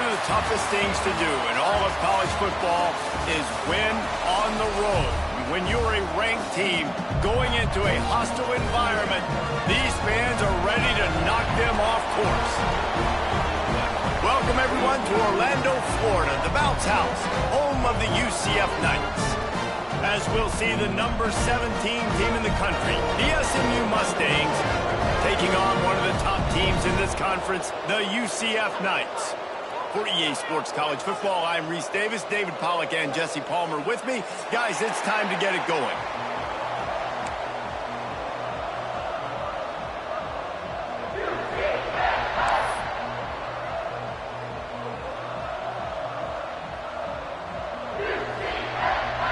of the toughest things to do in all of college football is win on the road. When you're a ranked team going into a hostile environment, these fans are ready to knock them off course. Welcome, everyone, to Orlando, Florida, the Bounce House, home of the UCF Knights. As we'll see the number 17 team in the country, the SMU Mustangs, taking on one of the top teams in this conference, the UCF Knights. For EA Sports College Football, I'm Reese Davis, David Pollack, and Jesse Palmer with me. Guys, it's time to get it going.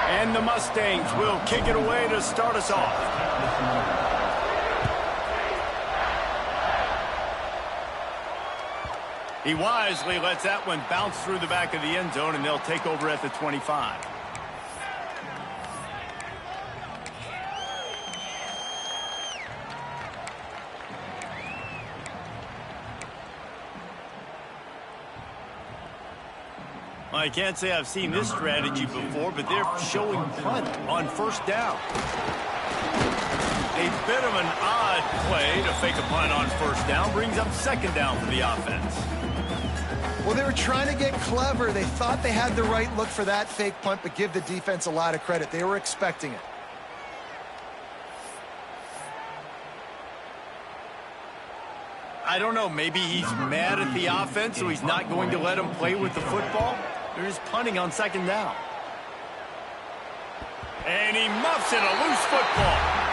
And the Mustangs will kick it away to start us off. He wisely lets that one bounce through the back of the end zone, and they'll take over at the 25. Well, I can't say I've seen this strategy before, but they're showing punt on first down. A bit of an odd play to fake a punt on first down brings up second down for the offense. Well, they were trying to get clever. They thought they had the right look for that fake punt, but give the defense a lot of credit. They were expecting it. I don't know. Maybe he's mad at the offense, so he's not going to let him play with the football. They're just punting on second down. And he muffs it, a loose football.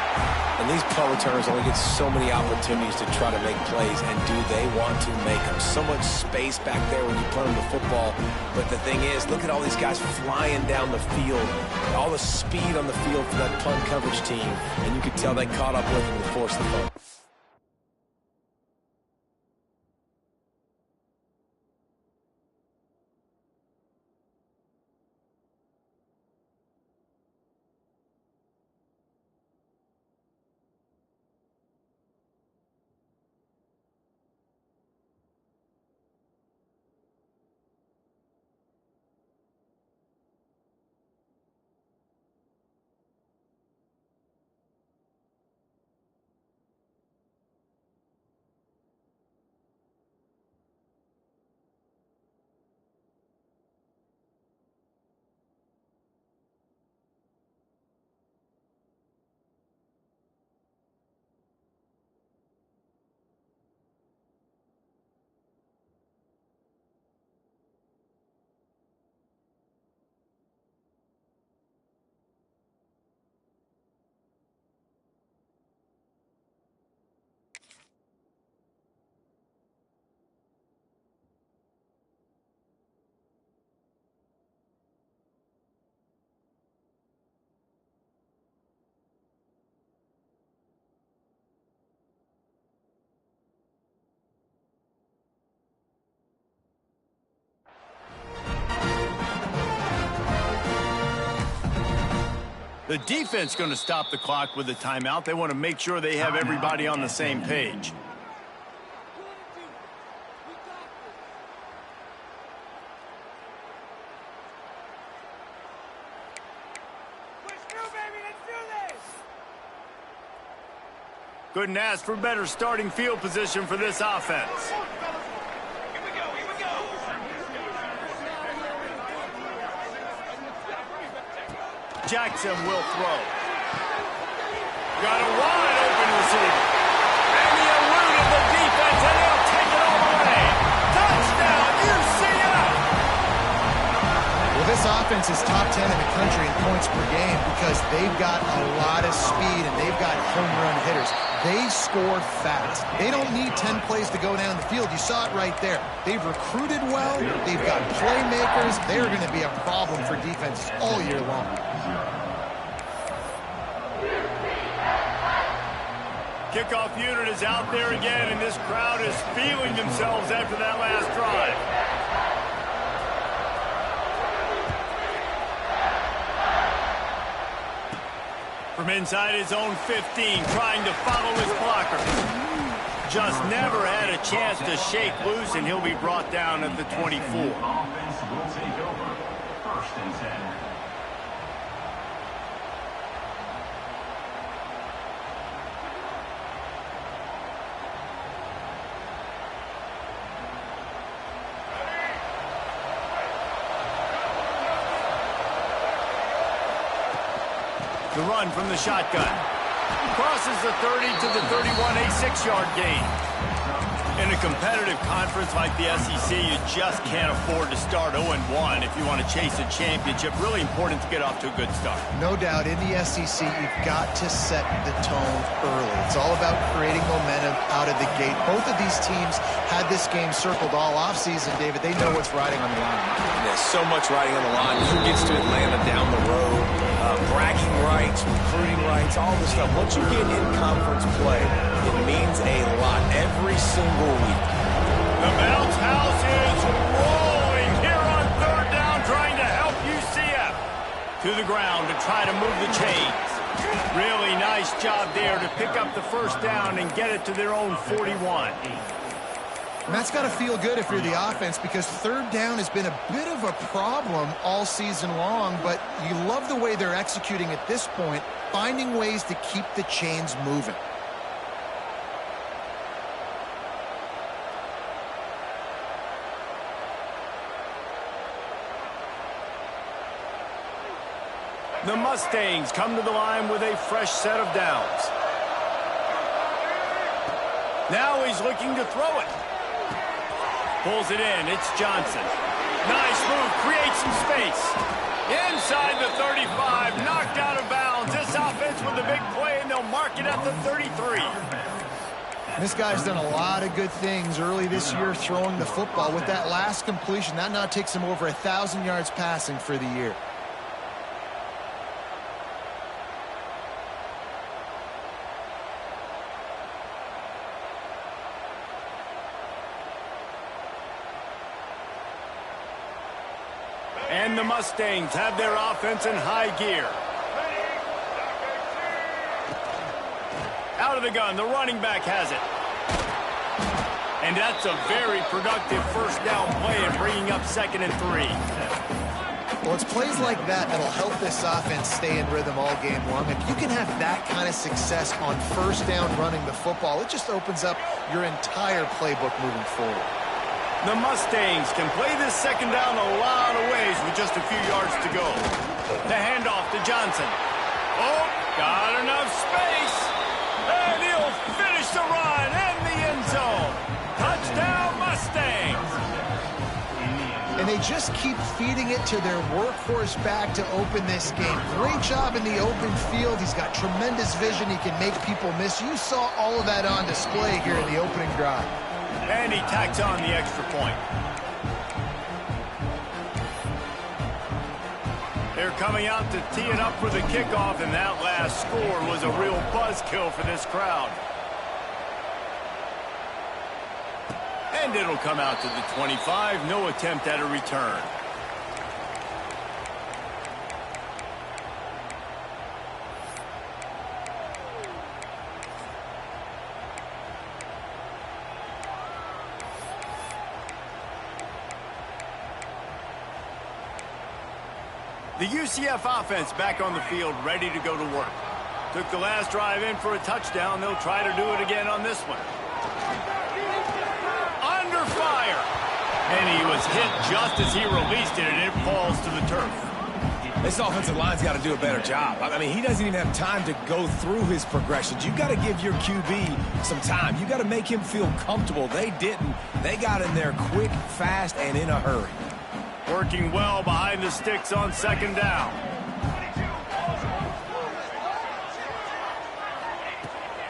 And these punt returners only get so many opportunities to try to make plays, and do they want to make them? So much space back there when you punt them the football. But the thing is, look at all these guys flying down the field, all the speed on the field for that punt coverage team, and you could tell they caught up with them and forced the punt. The defense going to stop the clock with a timeout. They want to make sure they have everybody on the same page. Couldn't ask for better starting field position for this offense. Jackson will throw. Got a wide open receiver. And he eluded the defense, and he'll take it all the way. Touchdown, UCF! Well, this offense is top 10 in the country in points per game because they've got a lot of speed and they've got home run hitters. They score fast. They don't need 10 plays to go down the field. You saw it right there. They've recruited well. They've got playmakers. They're going to be a problem for defenses all year long. Kickoff unit is out there again, and this crowd is feeling themselves after that last drive. From inside his own 15, trying to follow his blocker. just never had a chance to shake loose, and he'll be brought down at the 24. Offense will take over. 1st and 10. The run from the shotgun. Crosses the 30 to the 31, a 6-yard gain. In a competitive conference like the SEC, you just can't afford to start 0-1 if you want to chase a championship. Really important to get off to a good start. No doubt, in the SEC, you've got to set the tone early. It's all about creating momentum out of the gate. Both of these teams had this game circled all offseason, David. They know what's riding on the line. There's so much riding on the line. Who gets to Atlanta down the road? Bragging rights, recruiting rights, all this stuff. Once you get in conference play, it means a lot every single week. The bounce house is rolling here on 3rd down, trying to help UCF. To the ground to try to move the chains. Really nice job there to pick up the 1st down and get it to their own 41. And that's got to feel good if you're the offense, because 3rd down has been a bit of a problem all season long, but you love the way they're executing at this point, finding ways to keep the chains moving. The Mustangs come to the line with a fresh set of downs. Now he's looking to throw it. Pulls it in. It's Johnson. Nice move. Creates some space. Inside the 35. Knocked out of bounds. This offense with a big play, and they'll mark it at the 33. This guy's done a lot of good things early this year throwing the football. With that last completion, that now takes him over 1,000 yards passing for the year. And the Mustangs have their offense in high gear. Out of the gun, the running back has it. And that's a very productive 1st down play and bringing up 2nd and 3. Well, it's plays like that that'll help this offense stay in rhythm all game long. If you can have that kind of success on 1st down running the football, it just opens up your entire playbook moving forward. The Mustangs can play this 2nd down a lot of ways with just a few yards to go. The handoff to Johnson. Oh, got enough space. And he'll finish the run in the end zone. Touchdown, Mustangs. And they just keep feeding it to their workhorse back to open this game. Great job in the open field. He's got tremendous vision. He can make people miss. You saw all of that on display here in the opening drive. And he tacks on the extra point. They're coming out to tee it up for the kickoff, and that last score was a real buzzkill for this crowd. And it'll come out to the 25. No attempt at a return. The UCF offense back on the field, ready to go to work. Took the last drive in for a touchdown. They'll try to do it again on this one. Under fire. And he was hit just as he released it, and it falls to the turf. This offensive line's got to do a better job. I mean, he doesn't even have time to go through his progressions. You've got to give your QB some time. You've got to make him feel comfortable. They didn't. They got in there quick, fast, and in a hurry. Working well behind the sticks on 2nd down.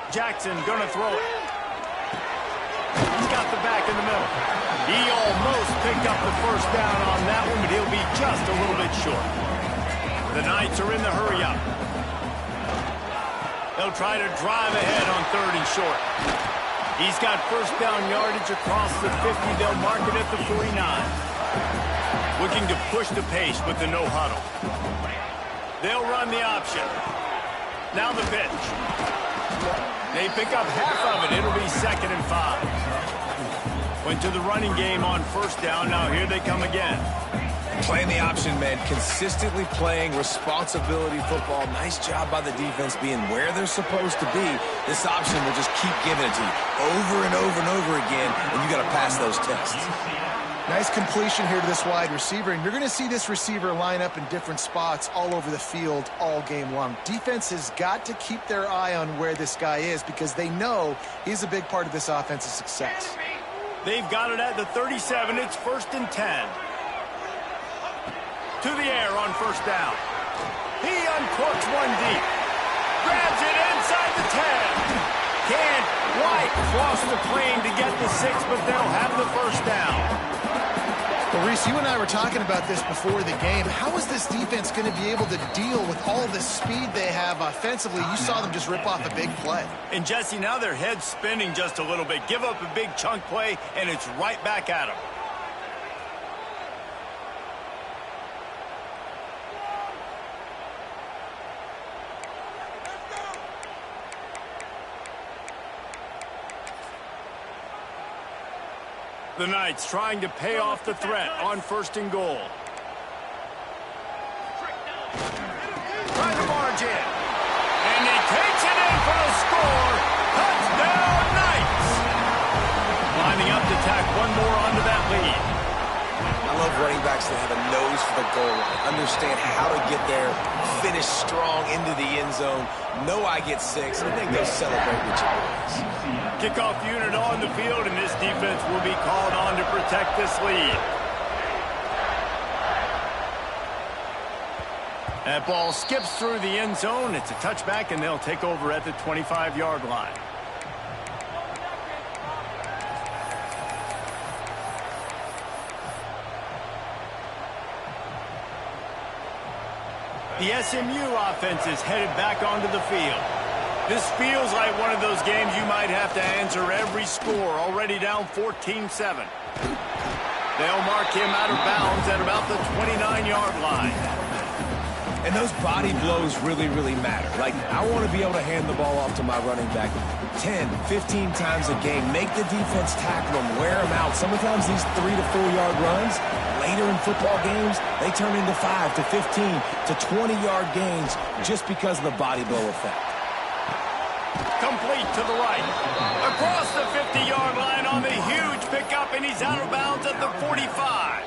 Jackson gonna throw it. He's got the back in the middle. He almost picked up the 1st down on that one, but he'll be just a little bit short. The Knights are in the hurry up. They'll try to drive ahead on 3rd and short. He's got 1st down yardage across the 50. They'll mark it at the 49. Looking to push the pace with the no huddle. They'll run the option. Now the pitch. They pick up half of it. It'll be 2nd and 5. Went to the running game on 1st down. Now here they come again. Playing the option, man. Consistently playing responsibility football. Nice job by the defense being where they're supposed to be. This option will just keep giving it to you over and over and over again, and you got to pass those tests. Nice completion here to this wide receiver, and you're going to see this receiver line up in different spots all over the field all game long. Defense has got to keep their eye on where this guy is because they know he's a big part of this offense's success. They've got it at the 37. It's 1st and 10. To the air on 1st down. He uncorks one deep. Grabs it inside the 10. Can't quite cross the plane to get the 6, but they'll have the 1st down. Well, Reese, you and I were talking about this before the game. How is this defense going to be able to deal with all the speed they have offensively? You saw them just rip off a big play. And, Jesse, now their head's spinning just a little bit. Give up a big chunk play, and it's right back at them. The Knights trying to pay off the threat on 1st and goal. Trying to barge in. And he takes it in for the score. Touchdown, Knights! Lining up to tack one more onto that lead. I love running backs that have a nose for the goal line. Understand how to get there, finish strong into the end zone. Know I get 6, and then go celebrate with your boys. Kickoff unit on the field, and this defense will be called on to protect this lead. That ball skips through the end zone. It's a touchback, and they'll take over at the 25-yard line. The SMU offense is headed back onto the field. This feels like one of those games you might have to answer every score, already down 14-7. They'll mark him out of bounds at about the 29-yard line. And those body blows really, really matter. Like, I want to be able to hand the ball off to my running back 10, 15 times a game. Make the defense tackle them, wear them out. Sometimes these 3 to 4 yard runs, later in football games, they turn into 5 to 15 to 20-yard gains just because of the body blow effect. Complete to the right. Across the 50-yard line on the huge pickup, and he's out of bounds at the 45.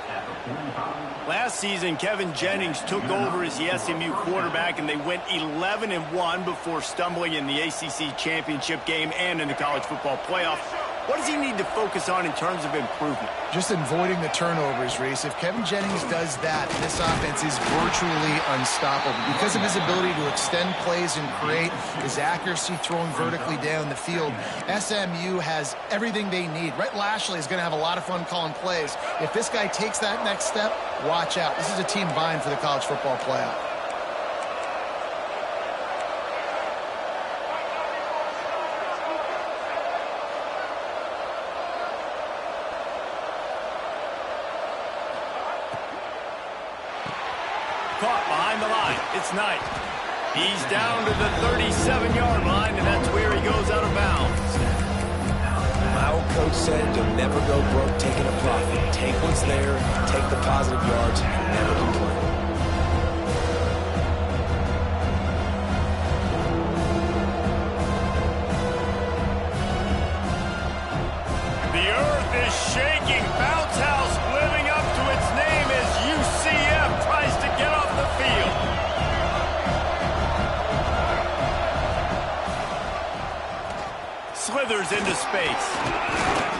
Last season, Kevin Jennings took over as the SMU quarterback, and they went 11-1 before stumbling in the ACC championship game and in the college football playoff. What does he need to focus on in terms of improvement? Just avoiding the turnovers, Reese. If Kevin Jennings does that, this offense is virtually unstoppable. Because of his ability to extend plays and create, his accuracy throwing vertically down the field, SMU has everything they need. Rhett Lashley is going to have a lot of fun calling plays. If this guy takes that next step, watch out. This is a team vying for the college football playoff. Caught behind the line. It's Knight. He's down to the 37-yard line, and that's where he goes out of bounds. My old coach said you'll never go broke taking a profit. Take what's there, take the positive yards, and never complain. The earth is shaking. Bounce House living up to its name as UCF tries to get off the field. Slithers into space.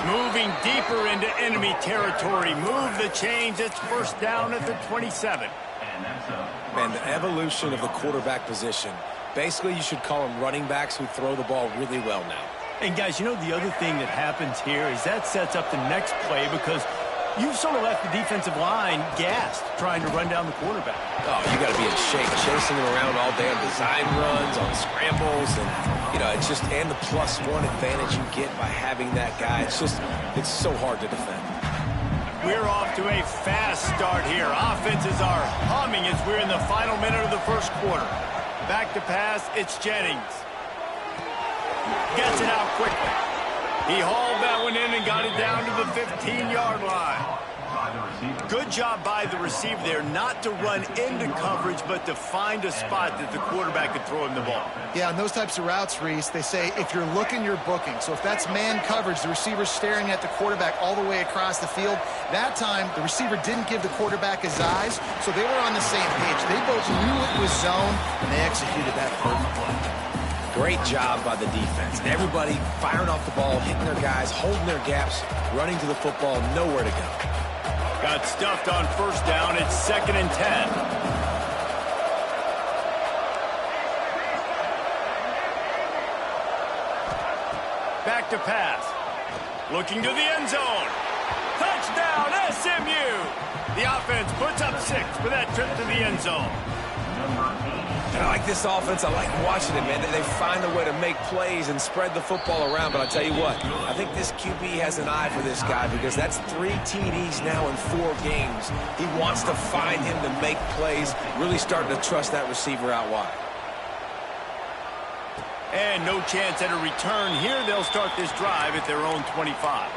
Moving deeper into enemy territory. Move the chains. It's 1st down at the 27. Man, the evolution of the quarterback position. Basically, you should call them running backs who throw the ball really well now. And, guys, you know the other thing that happens here is that sets up the next play because you've sort of left the defensive line gassed trying to run down the quarterback. Oh, you got to be in shape, chasing him around all day on design runs, on scrambles, and, you know, it's just, and the +1 advantage you get by having that guy. It's just, it's so hard to defend. We're off to a fast start here. Offenses are humming as we're in the final minute of the 1st quarter. Back to pass, it's Jennings. Gets it out quickly. He hauled that one in and got it down to the 15-yard line. Good job by the receiver there, not to run into coverage, but to find a spot that the quarterback could throw him the ball. Yeah, on those types of routes, Reese, they say if you're looking, you're booking. So if that's man coverage, the receiver's staring at the quarterback all the way across the field. That time, the receiver didn't give the quarterback his eyes, so they were on the same page. They both knew it was zone, and they executed that perfectly. Great job by the defense. Everybody firing off the ball, hitting their guys, holding their gaps, running to the football, nowhere to go. Got stuffed on first down. It's 2nd and 10. Back to pass. Looking to the end zone. Touchdown, SMU! The offense puts up 6 for that trip to the end zone. And I like this offense. I like watching it, man. They find a way to make plays and spread the football around. But I'll tell you what, I think this QB has an eye for this guy because that's 3 TDs now in 4 games. He wants to find him to make plays, really starting to trust that receiver out wide. And no chance at a return here. They'll start this drive at their own 25.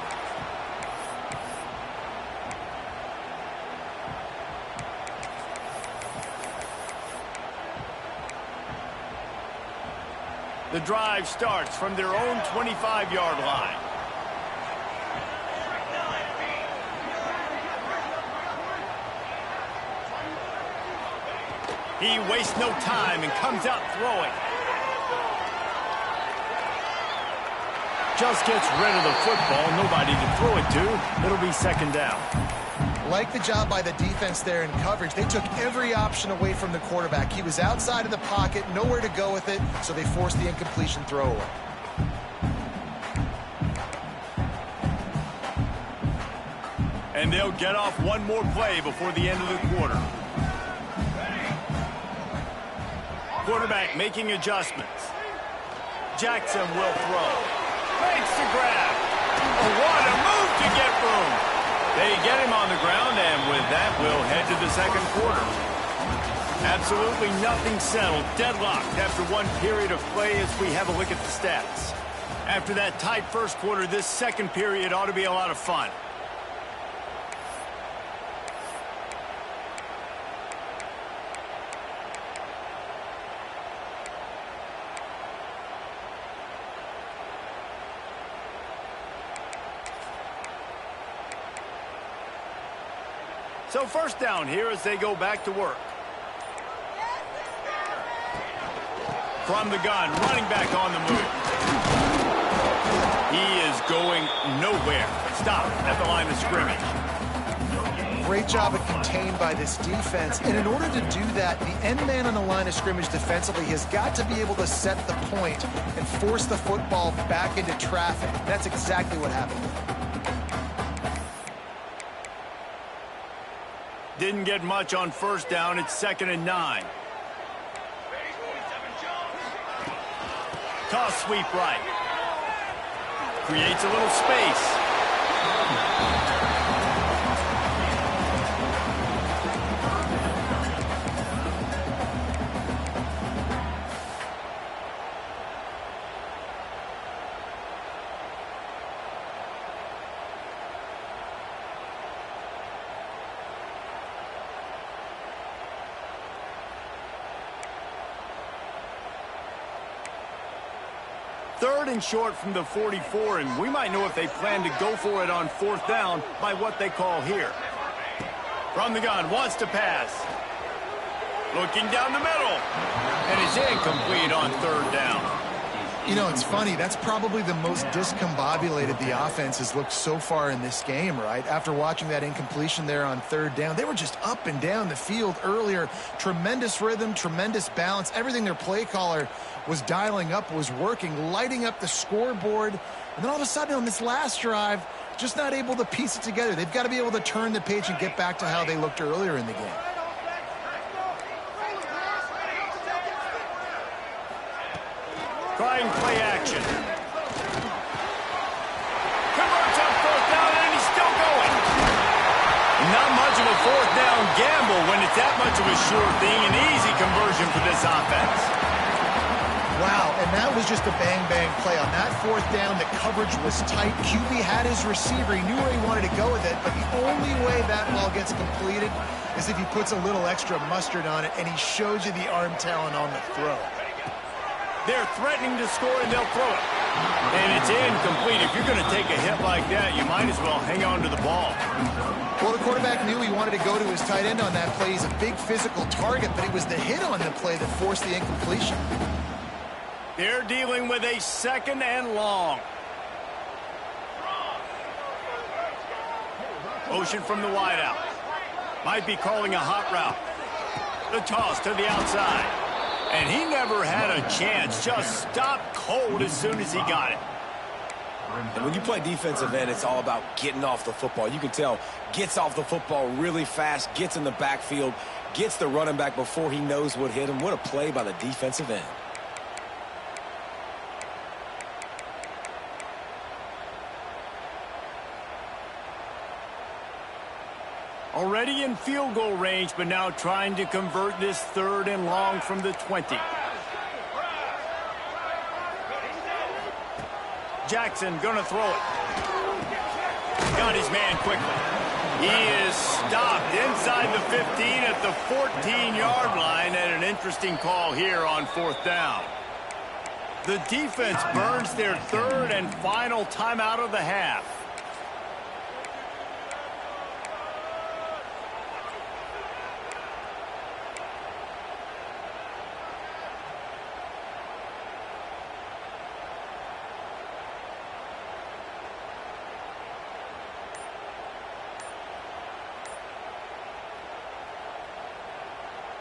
The drive starts from their own 25-yard line. He wastes no time and comes out throwing. Just gets rid of the football. Nobody to throw it to. It'll be 2nd down. Like the job by the defense there in coverage. They took every option away from the quarterback. He was outside of the pocket, nowhere to go with it, so they forced the incompletion throwaway. And they'll get off one more play before the end of the quarter. Quarterback making adjustments. Jackson will throw. Makes the grab. Oh, what a move to get room. They get him on the ground, and with that, we'll head to the 2nd quarter. Absolutely nothing settled. Deadlocked after one period of play as we have a look at the stats. After that tight first quarter, this 2nd period ought to be a lot of fun. So 1st down here as they go back to work. From the gun, running back on the move. He is going nowhere. Stop at the line of scrimmage. Great job of contained by this defense. And in order to do that, the end man on the line of scrimmage defensively has got to be able to set the point and force the football back into traffic. That's exactly what happened. Didn't get much on 1st down. It's 2nd and 9. Toss sweep right. Creates a little space. Third and short from the 44, and we might know if they plan to go for it on 4th down by what they call here. From the gun, wants to pass. Looking down the middle, and is incomplete on 3rd down. You know, it's funny. That's probably the most discombobulated the offense has looked so far in this game, right? After watching that incompletion there on 3rd down, they were just up and down the field earlier. Tremendous rhythm, tremendous balance. Everything their play caller was dialing up was working, lighting up the scoreboard. And then all of a sudden on this last drive, just not able to piece it together. They've got to be able to turn the page and get back to how they looked earlier in the game. Trying play action. Converts on 4th down, and he's still going. Not much of a 4th down gamble when it's that much of a sure thing. An easy conversion for this offense. Wow, and that was just a bang-bang play. On that fourth down, the coverage was tight. QB had his receiver. He knew where he wanted to go with it, but the only way that ball gets completed is if he puts a little extra mustard on it, and he shows you the arm talent on the throw. They're threatening to score, and they'll throw it. And it's incomplete. If you're going to take a hit like that, you might as well hang on to the ball. Well, the quarterback knew he wanted to go to his tight end on that play. He's a big physical target, but it was the hit on the play that forced the incompletion. They're dealing with a 2nd and long. Motion from the wideout. Might be calling a hot route. The toss to the outside. And he never had a chance. Just stopped cold as soon as he got it. And when you play defensive end, it's all about getting off the football. You can tell, gets off the football really fast, gets in the backfield, gets the running back before he knows what hit him. What a play by the defensive end. Already in field goal range, but now trying to convert this 3rd and long from the 20. Jackson gonna throw it. Got his man quickly. He is stopped inside the 15 at the 14-yard line, and an interesting call here on 4th down. The defense burns their 3rd and final timeout of the half.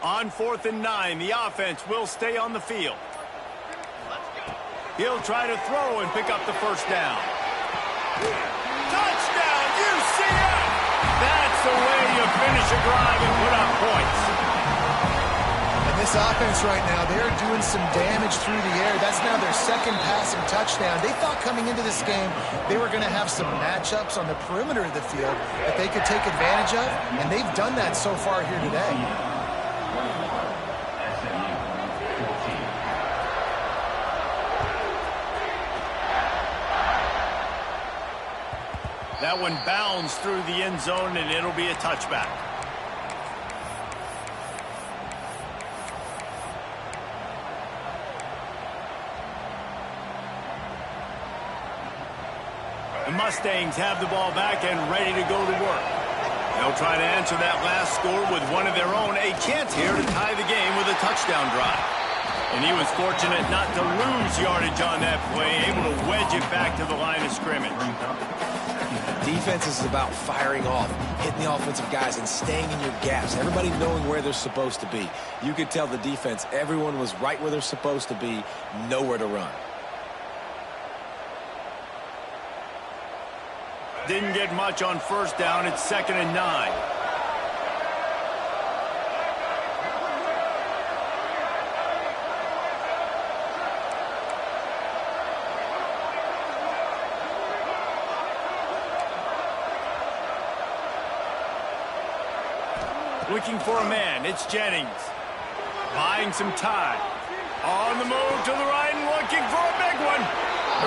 On 4th and 9, the offense will stay on the field. He'll try to throw and pick up the 1st down. Touchdown, UCF! That's the way you finish a drive and put up points. And this offense right now, they're doing some damage through the air. That's now their 2nd passing touchdown. They thought coming into this game they were going to have some matchups on the perimeter of the field that they could take advantage of, and they've done that so far here today. That one bounds through the end zone, and it'll be a touchback. The Mustangs have the ball back and ready to go to work. They'll try to answer that last score with one of their own. A chance here to tie the game with a touchdown drive. And he was fortunate not to lose yardage on that play, able to wedge it back to the line of scrimmage. Defense is about firing off, hitting the offensive guys, and staying in your gaps. Everybody knowing where they're supposed to be. You could tell the defense, everyone was right where they're supposed to be, nowhere to run. Didn't get much on 1st down. It's 2nd and 9. Looking for a man. It's Jennings. Buying some time. On the move to the right and looking for a big one.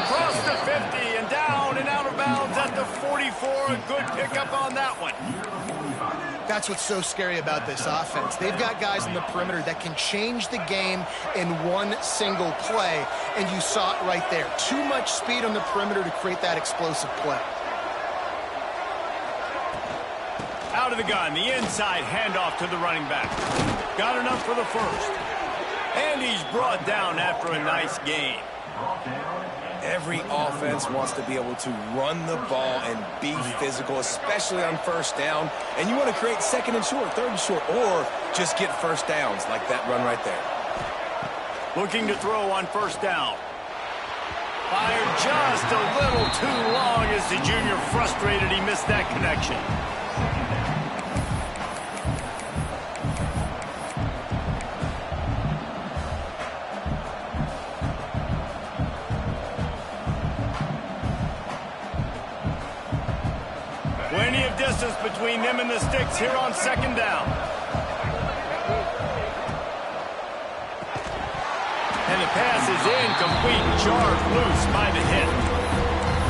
Across the 50 and down and out of bounds at the 44. A good pickup on that one. That's what's so scary about this offense. They've got guys in the perimeter that can change the game in one single play, and you saw it right there. Too much speed on the perimeter to create that explosive play. Out of the gun, the inside handoff to the running back. Got enough for the 1st. And he's brought down after a nice gain. Every offense wants to be able to run the ball and be physical, especially on 1st down. And you want to create 2nd and short, 3rd and short, or just get 1st downs like that run right there. Looking to throw on 1st down. Fired just a little too long as the junior frustrated he missed that connection. Plenty of distance between them and the sticks here on 2nd down. And the pass is is incomplete, charged loose by the hit.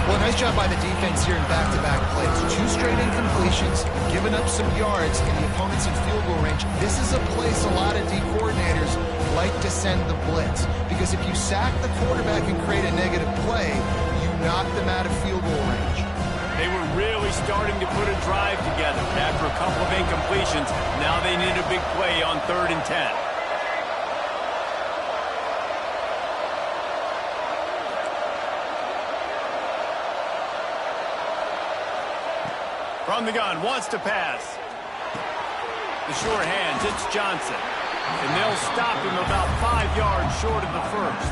Well, nice job by the defense here in back-to-back plays. 2 straight incompletions, giving up some yards, and the opponent's in field goal range. This is a place a lot of D coordinators like to send the blitz, because if you sack the quarterback and create a negative play, you knock them out of field goal range. They were really starting to put a drive together. After a couple of incompletions, now they need a big play on 3rd and 10. From the gun, wants to pass. The short hands, it's Johnson. And they'll stop him about 5 yards short of the first.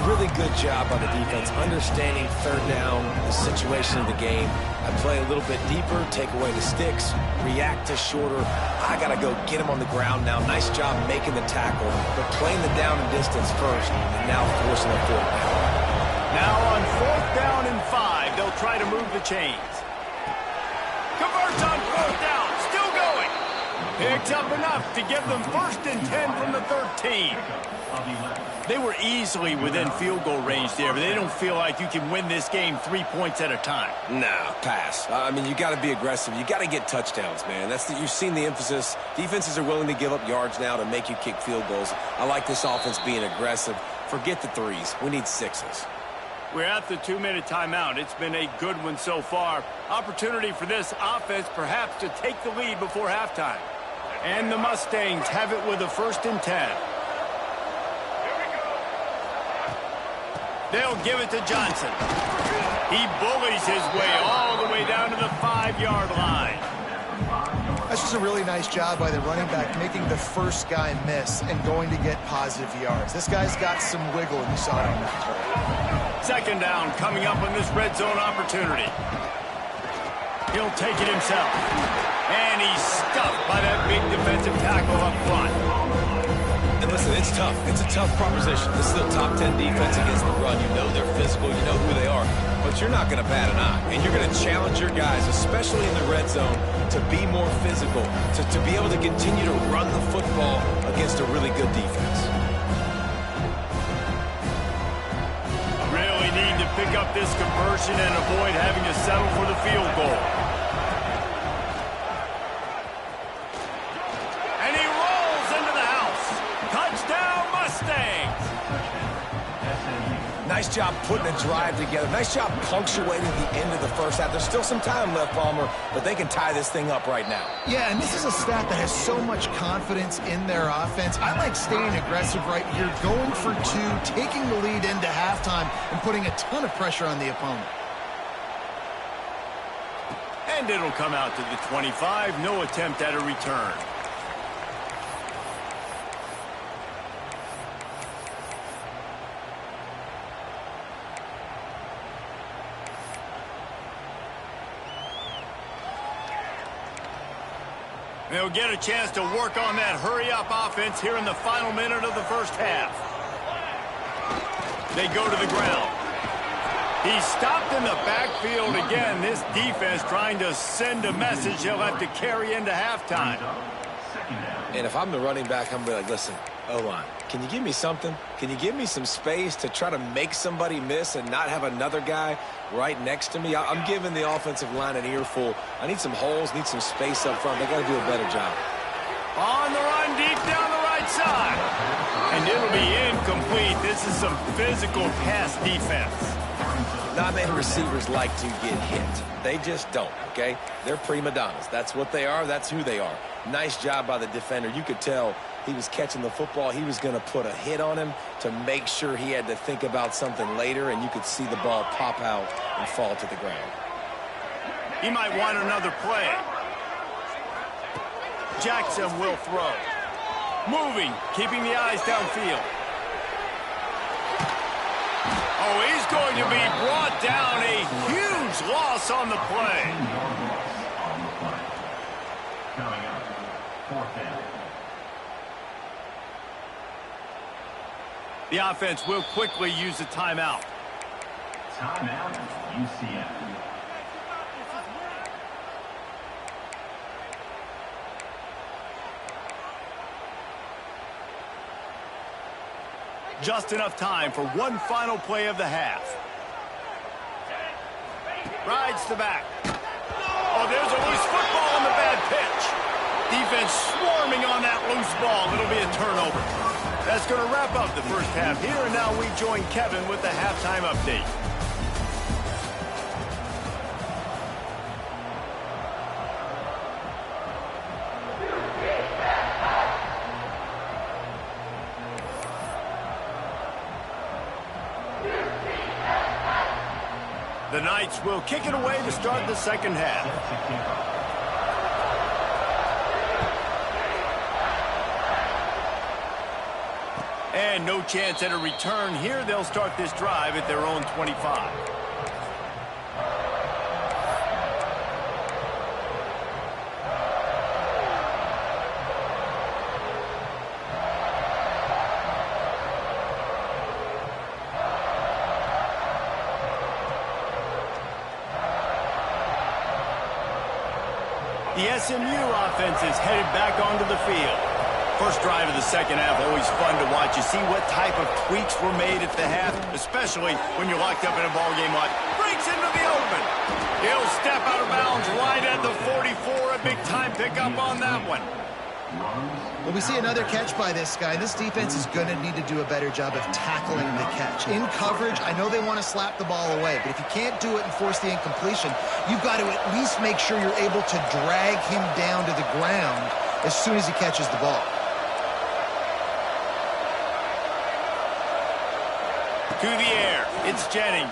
Really good job by the defense, understanding 3rd down, the situation of the game. I play a little bit deeper, take away the sticks, react to shorter. I got to go get him on the ground now. Nice job making the tackle, but playing the down and distance first, and now forcing a 4th down. Now on 4th down and 5, they'll try to move the chains. Converts on 4th down, still going. Picks up enough to give them 1st and 10 from the 13. They were easily within field goal range there, but they don't feel like you can win this game 3 points at a time. Nah, pass. I mean, you got to be aggressive. You got to get touchdowns, man. You've seen the emphasis. Defenses are willing to give up yards now to make you kick field goals. I like this offense being aggressive. Forget the 3s. We need 6s. We're at the 2-minute timeout. It's been a good one so far. Opportunity for this offense perhaps to take the lead before halftime. And the Mustangs have it with a 1st and 10. They'll give it to Johnson. He bullies his way all the way down to the 5-yard line. That's just a really nice job by the running back, making the first guy miss and going to get positive yards. This guy's got some wiggle, and you saw it on that play. 2nd down coming up on this red zone opportunity. He'll take it himself. And he's stuffed by that big defensive tackle up front. And listen, it's tough. It's a tough proposition. This is a top 10 defense against the run. You know they're physical. You know who they are. But you're not going to bat an eye. And you're going to challenge your guys, especially in the red zone, to be more physical, to be able to continue to run the football against a really good defense. Really need to pick up this conversion and avoid having to settle for the field goal. Nice job putting a drive together. Nice job punctuating the end of the first half. There's still some time left, Palmer, but they can tie this thing up right now. Yeah, and this is a stat that has so much confidence in their offense. I like staying aggressive right here, going for 2, taking the lead into halftime, and putting a ton of pressure on the opponent. And it'll come out to the 25. No attempt at a return. They'll get a chance to work on that hurry-up offense here in the final minute of the first half. They go to the ground. He's stopped in the backfield again. This defense trying to send a message he'll have to carry into halftime. And if I'm the running back, I'm going to be like, listen, O-line, can you give me something? Can you give me some space to try to make somebody miss and not have another guy right next to me? I'm giving the offensive line an earful. I need some holes, need some space up front. They got to do a better job. On the run, deep down the right side. And it'll be incomplete. This is some physical pass defense. Not many receivers like to get hit. They just don't, okay? They're prima donnas. That's what they are. That's who they are. Nice job by the defender. You could tell he was catching the football. He was going to put a hit on him to make sure he had to think about something later, and you could see the ball pop out and fall to the ground. He might want another play. Jackson will throw. Moving, keeping the eyes downfield. Oh, he's going to be brought down. A huge loss on the play. Coming up, 4th down. The offense will quickly use a timeout. Timeout, UCF. Just enough time for one final play of the half. Rides the back. Oh, there's a loose football on the bad pitch. Defense swarming on that loose ball. It'll be a turnover. That's going to wrap up the first half here, and now we join Kevin with the halftime update. The Knights will kick it away to start the second half. And no chance at a return here. They'll start this drive at their own 25. The SMU offense is headed back onto the field. First drive of the second half, always fun to watch. You see what type of tweaks were made at the half, especially when you're locked up in a ball game like breaks into the open. He'll step out of bounds right at the 44. A big-time pickup on that one. Well, we see another catch by this guy. This defense is going to need to do a better job of tackling the catch. In coverage, I know they want to slap the ball away, but if you can't do it and force the incompletion, you've got to at least make sure you're able to drag him down to the ground as soon as he catches the ball. To the air, it's Jennings.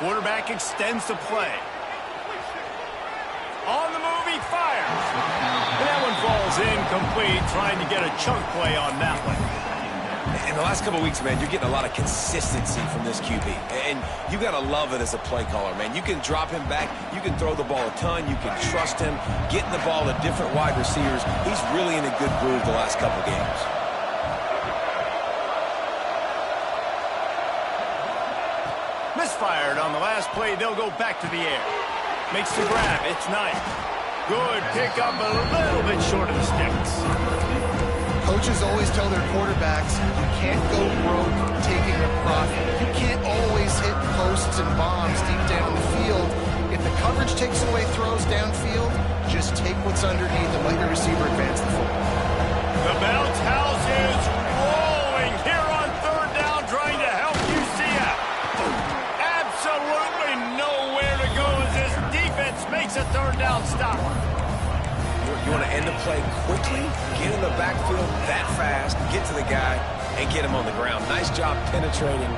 Quarterback extends the play. On the move, he fires. And that one falls incomplete, trying to get a chunk play on that one. In the last couple of weeks, man, you're getting a lot of consistency from this QB. And you got to love it as a play caller, man. You can drop him back. You can throw the ball a ton. You can trust him, getting the ball to different wide receivers. He's really in a good groove the last couple games. Misfired on the last play. They'll go back to the air. Makes the grab. It's Knight. Good pickup, a little bit short of the sticks. Coaches always tell their quarterbacks, you can't go broke taking a profit. You can't always hit posts and bombs deep down the field. If the coverage takes away throws downfield, just take what's underneath and let your receiver advance the football. The bounce house is rolling here on third down, trying to help UCF. Absolutely nowhere to go as this defense makes a third down stop. You want to end the play quickly, get in the backfield that fast, get to the guy, and get him on the ground. Nice job penetrating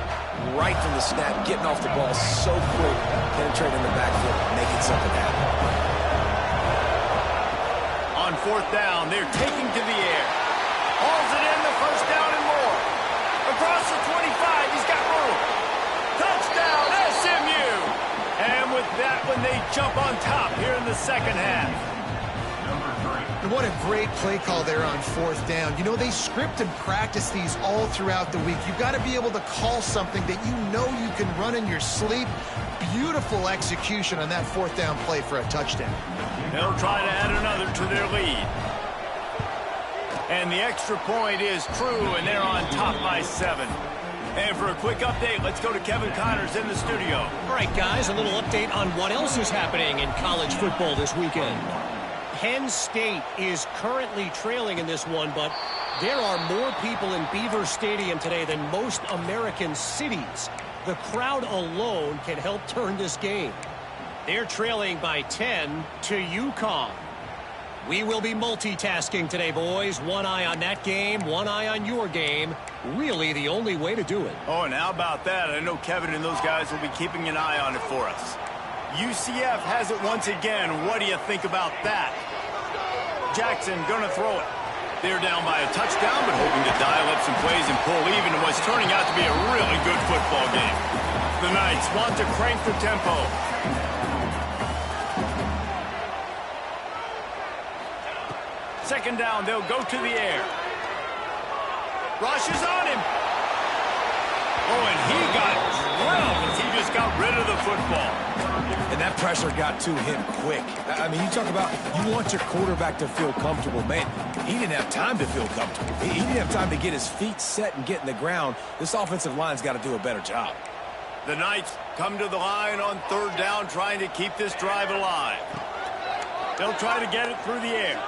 right from the snap, getting off the ball so quick, penetrating the backfield, making something happen. On fourth down, they're taking to the air. Hauls it in, the first down and more. Across the 25, he's got room. Touchdown, SMU! And with that one, they jump on top here in the second half. And what a great play call there on fourth down. You know, they script and practice these all throughout the week. You've got to be able to call something that you know you can run in your sleep. Beautiful execution on that fourth down play for a touchdown. They'll try to add another to their lead. And the extra point is true, and they're on top by 7. And for a quick update, let's go to Kevin Connors in the studio. All right, guys, a little update on what else is happening in college football this weekend. Penn State is currently trailing in this one, but there are more people in Beaver Stadium today than most American cities. The crowd alone can help turn this game. They're trailing by 10 to UConn. We will be multitasking today, boys. One eye on that game, one eye on your game. Really the only way to do it. Oh, and how about that? I know Kevin and those guys will be keeping an eye on it for us. UCF has it once again. What do you think about that? Jackson gonna throw it. They're down by a touchdown, but hoping to dial up some plays and pull even in what's turning out to be a really good football game. The Knights want to crank the tempo. Second down, they'll go to the air. Rush is on him. Oh, and he got drilled as he just got rid of the football. And that pressure got to him quick. I mean, you talk about you want your quarterback to feel comfortable. Man, he didn't have time to feel comfortable. He didn't have time to get his feet set and get in the ground. This offensive line's got to do a better job. The Knights come to the line on third down, trying to keep this drive alive. They'll try to get it through the air.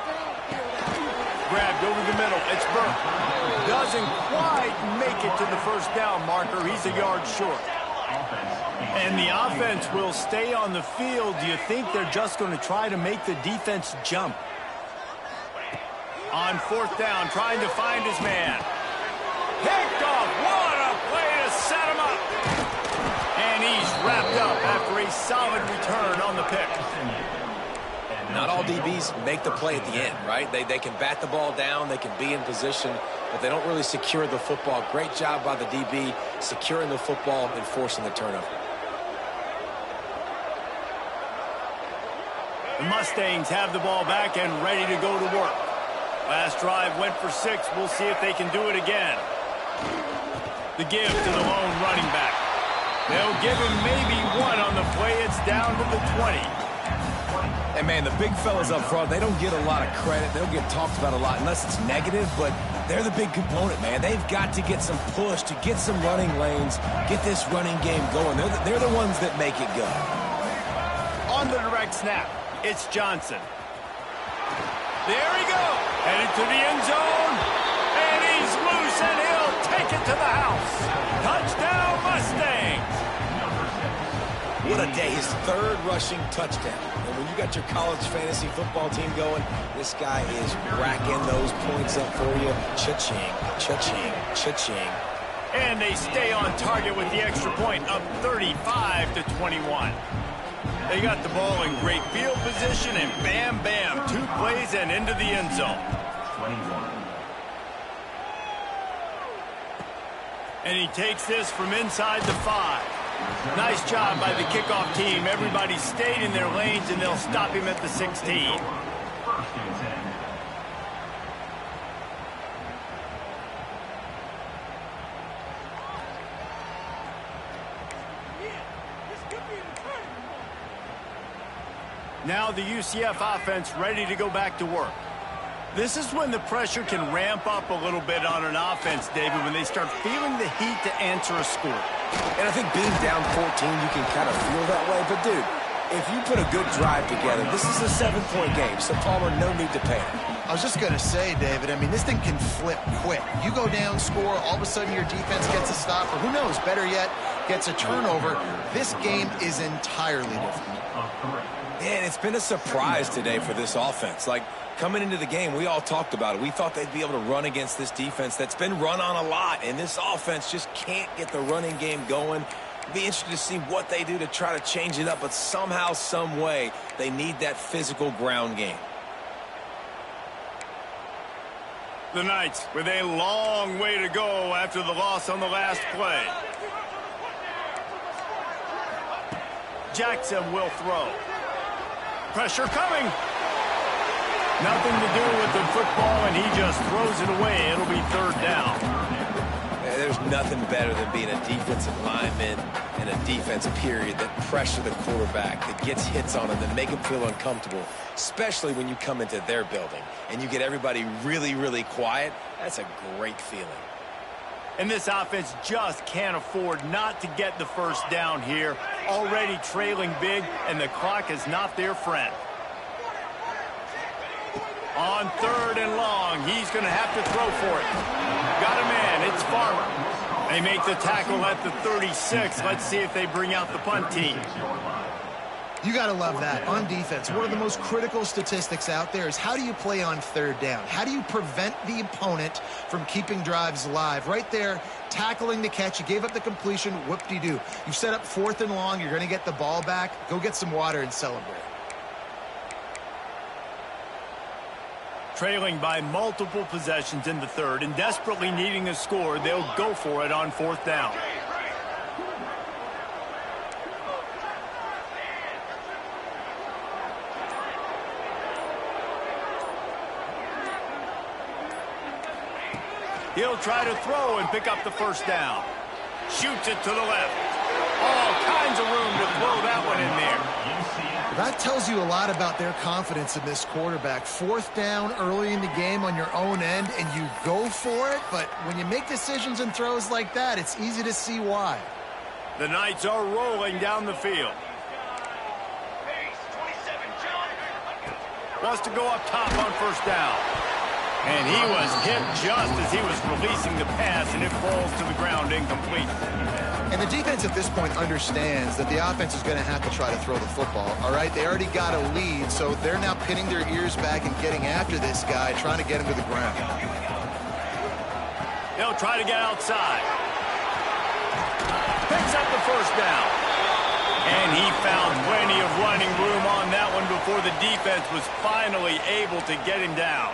Grabbed over the middle. It's Burke. Doesn't quite make it to the first down marker. He's a yard short. And the offense will stay on the field. Do you think they're just going to try to make the defense jump? On fourth down, trying to find his man. Picked off. What a play to set him up. And he's wrapped up after a solid return on the pick. Not all DBs make the play at the end, right? They can bat the ball down, they can be in position, but they don't really secure the football. Great job by the DB securing the football and forcing the turnover. The Mustangs have the ball back and ready to go to work. Last drive went for 6. We'll see if they can do it again. The give to the lone running back. They'll give him maybe 1 on the play. It's down to the 20. And, man, the big fellas up front, they don't get a lot of credit. They don't get talked about a lot unless it's negative, but they're the big component, man. They've got to get some push, to get some running lanes, get this running game going. They're the ones that make it go. On the direct snap, it's Johnson. There he goes. Headed to the end zone. And he's loose, and he'll take it to the house. Touchdown, Mustangs. What a day. His 3rd rushing touchdown. And when you got your college fantasy football team going, this guy is racking those points up for you. Cha-ching, cha-ching, cha-ching. And they stay on target with the extra point, up 35-21. They got the ball in great field position, and bam, bam, 2 plays and into the end zone. 21. And he takes this from inside the 5. Nice job by the kickoff team. Everybody stayed in their lanes, and they'll stop him at the 16. First and 10. Now the UCF offense ready to go back to work. This is when the pressure can ramp up a little bit on an offense, David, when they start feeling the heat to answer a score. And I think being down 14, you can kind of feel that way. But, dude, if you put a good drive together, this is a 7-point game. So, Palmer, no need to panic. I was just going to say, David, I mean, this thing can flip quick. You go down, score, all of a sudden your defense gets a stop, or who knows, better yet, gets a turnover. This game is entirely different. Man, it's been a surprise today for this offense. Like, coming into the game, we all talked about it. We thought they'd be able to run against this defense that's been run on a lot, and this offense just can't get the running game going. It'll be interesting to see what they do to try to change it up, but somehow, some way, they need that physical ground game. The Knights with a long way to go after the loss on the last play. Jackson will throw. Pressure coming. Nothing to do with the football, and he just throws it away. It'll be 3rd down. There's nothing better than being a defensive lineman and a defense period that pressure the quarterback, that gets hits on him, that make him feel uncomfortable, especially when you come into their building and you get everybody really, really quiet. That's a great feeling. And this offense just can't afford not to get the first down here. Already trailing big, and the clock is not their friend. On 3rd and long, he's going to have to throw for it. Got a man, it's Farmer. They make the tackle at the 36. Let's see if they bring out the punt team. You got to love that. On defense, one of the most critical statistics out there is how do you play on 3rd down? How do you prevent the opponent from keeping drives alive? Right there, tackling the catch. You gave up the completion. Whoop-de-doo. You've set up 4th and long. You're going to get the ball back. Go get some water and celebrate. Trailing by multiple possessions in the 3rd and desperately needing a score, they'll go for it on 4th down. He'll try to throw and pick up the first down. Shoots it to the left. all kinds of room to throw that one in there. That tells you a lot about their confidence in this quarterback. Fourth down early in the game on your own end, and you go for it, but when you make decisions and throws like that, it's easy to see why. The Knights are rolling down the field. Wants to go up top on first down. And he was hit just as he was releasing the pass, and it falls to the ground incomplete. And the defense at this point understands that the offense is going to have to try to throw the football, all right? They already got a lead, so they're now pinning their ears back and getting after this guy, trying to get him to the ground. They'll try to get outside. Picks up the first down. And he found plenty of running room on that one before the defense was finally able to get him down.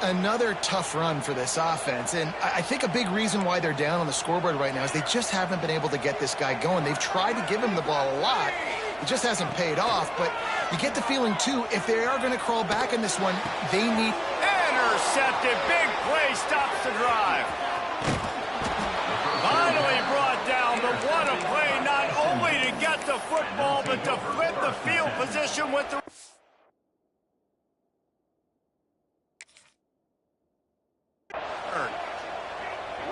Another tough run for this offense, and I think a big reason why they're down on the scoreboard right now is they just haven't been able to get this guy going. They've tried to give him the ball a lot. It just hasn't paid off, but you get the feeling, too, if they are going to crawl back in this one, they need... Intercepted. Big play stops the drive. Finally brought down, but what a play, not only to get the football, but to flip the field position with the...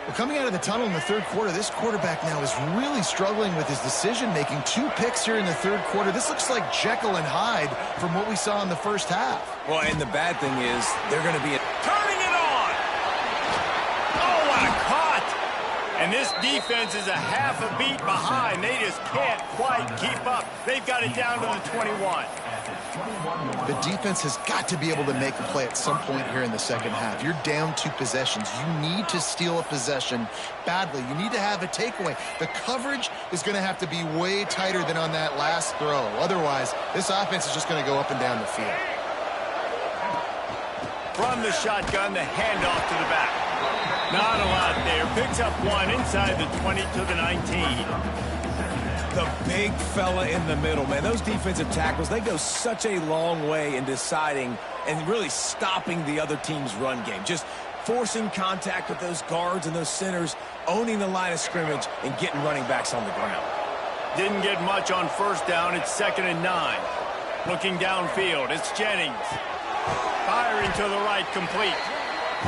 Well, coming out of the tunnel in the third quarter, this quarterback now is really struggling with his decision-making. 2 picks here in the third quarter. This looks like Jekyll and Hyde from what we saw in the first half. Well, and the bad thing is they're going to be... Turning it on! Oh, what a cut! And this defense is a half a beat behind. They just can't quite keep up. They've got it down to the 21. The defense has got to be able to make a play at some point here in the second half. You're down 2 possessions. You need to steal a possession badly. You need to have a takeaway. The coverage is going to have to be way tighter than on that last throw. Otherwise, this offense is just going to go up and down the field. From the shotgun, the handoff to the back. Not a lot there. Picks up 1 inside the 20 to the 19. The big fella in the middle, man. Those defensive tackles, they go such a long way in deciding and really stopping the other team's run game. Just forcing contact with those guards and those centers, owning the line of scrimmage, and getting running backs on the ground. Didn't get much on first down. It's 2nd and 9. Looking downfield, it's Jennings. Firing to the right, complete.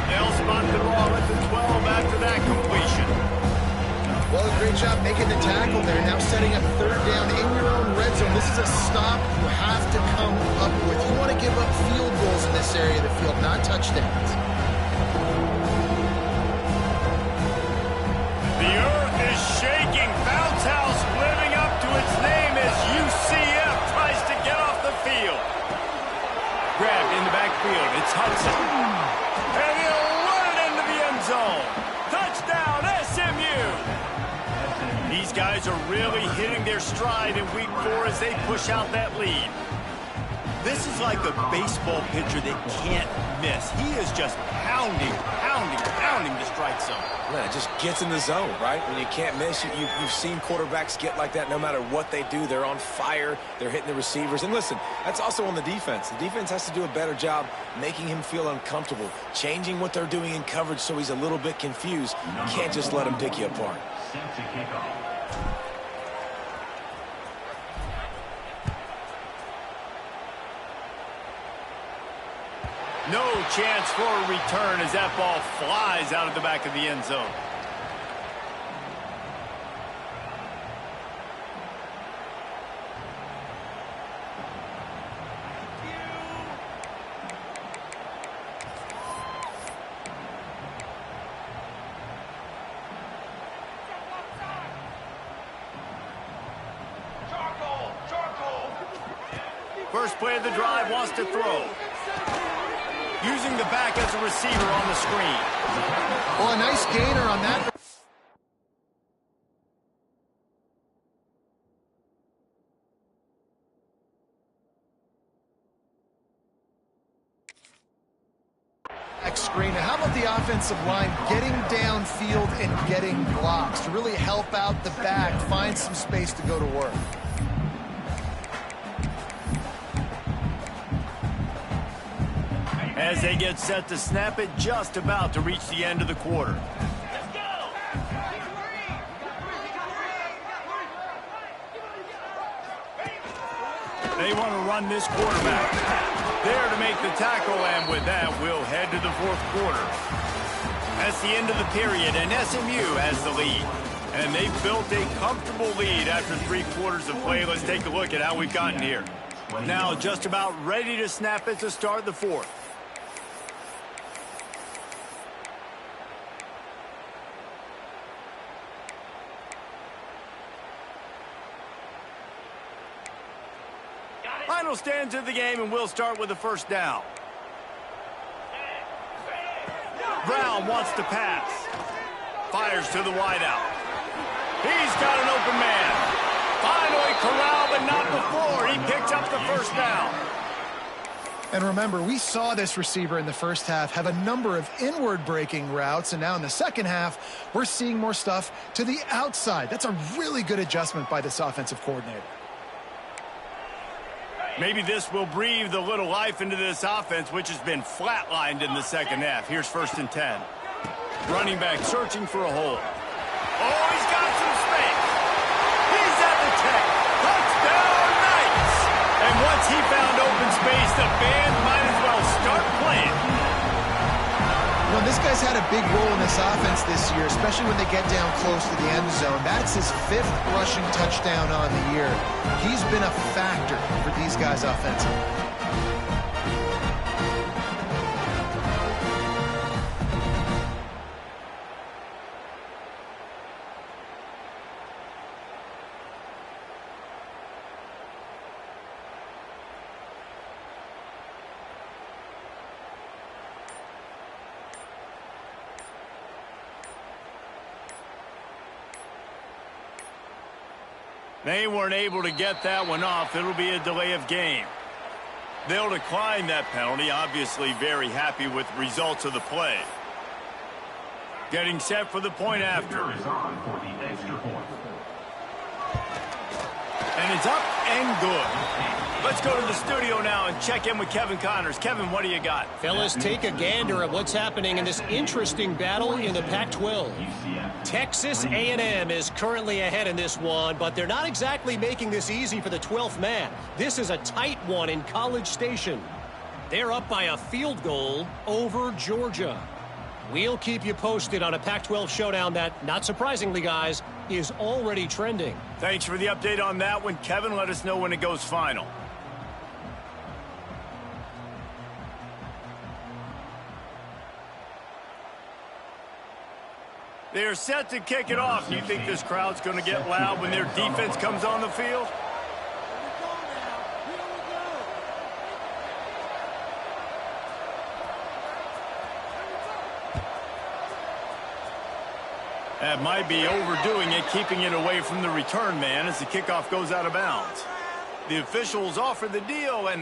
They'll spot the ball at the 12 after that completion. Well, great job making the tackle there. Now setting up third down in your own red zone. This is a stop you have to come up with. You want to give up field goals in this area of the field, not touchdowns. The earth is shaking. Bounce House living up to its name as UCF tries to get off the field. Grabbed in the backfield. It's Hudson. And he'll run it into the end zone. Touchdown, SMU. These guys are really hitting their stride in week 4 as they push out that lead. This is like a baseball pitcher that can't miss. He is just pounding the strike zone. Man, it just gets in the zone, right? When you can't miss, you've seen quarterbacks get like that no matter what they do. They're on fire. They're hitting the receivers. And listen, that's also on the defense. The defense has to do a better job making him feel uncomfortable, changing what they're doing in coverage so he's a little bit confused. You can't just let him pick you apart. Set to kick off. No chance for a return as that ball flies out of the back of the end zone. First play of the drive, wants to throw. Using the back as a receiver on the screen. Well, a nice gainer on that. Screen. How about the offensive line getting downfield and getting blocks to really help out the back, find some space to go to work? As they get set to snap it, just about to reach the end of the quarter. They want to run this quarterback. There to make the tackle, and with that, we'll head to the fourth quarter. That's the end of the period, and SMU has the lead. And they've built a comfortable lead after 3 quarters of play. Let's take a look at how we've gotten here. Now just about ready to snap it to start the fourth. Final stands of the game, and we'll start with the first down. Brown wants to pass. Fires to the wideout. He's got an open man. Finally corralled, but not before. He picked up the first down. And remember, we saw this receiver in the first half have a number of inward breaking routes, and now in the second half, we're seeing more stuff to the outside. That's a really good adjustment by this offensive coordinator. Maybe this will breathe a little life into this offense, which has been flatlined in the second half. Here's 1st and 10. Running back searching for a hole. Oh, he's got some space. He's at the 10. Touchdown, Knights! And once he found open space, the band might as well start playing. Well, this guy's had a big role in this offense this year, especially when they get down close to the end zone. That's his 5th rushing touchdown on the year. He's been a factor for these guys offensively. They weren't able to get that one off. It'll be a delay of game. They'll decline that penalty. Obviously very happy with the results of the play. Getting set for the point after. Is on for the extra point. And it's up and good. Let's go to the studio now and check in with Kevin Connors. Kevin, what do you got? Fellas, take a gander at what's happening in this interesting battle in the Pac-12. Texas A&M is currently ahead in this one, but they're not exactly making this easy for the 12th man. This is a tight one in College Station. They're up by a field goal over Georgia. We'll keep you posted on a Pac-12 showdown that, not surprisingly, guys, is already trending. Thanks for the update on that one, Kevin. Let us know when it goes final. They're set to kick it off. Do you think this crowd's going to get loud when their defense comes on the field? That might be overdoing it, keeping it away from the return man as the kickoff goes out of bounds. The officials offer the deal, and the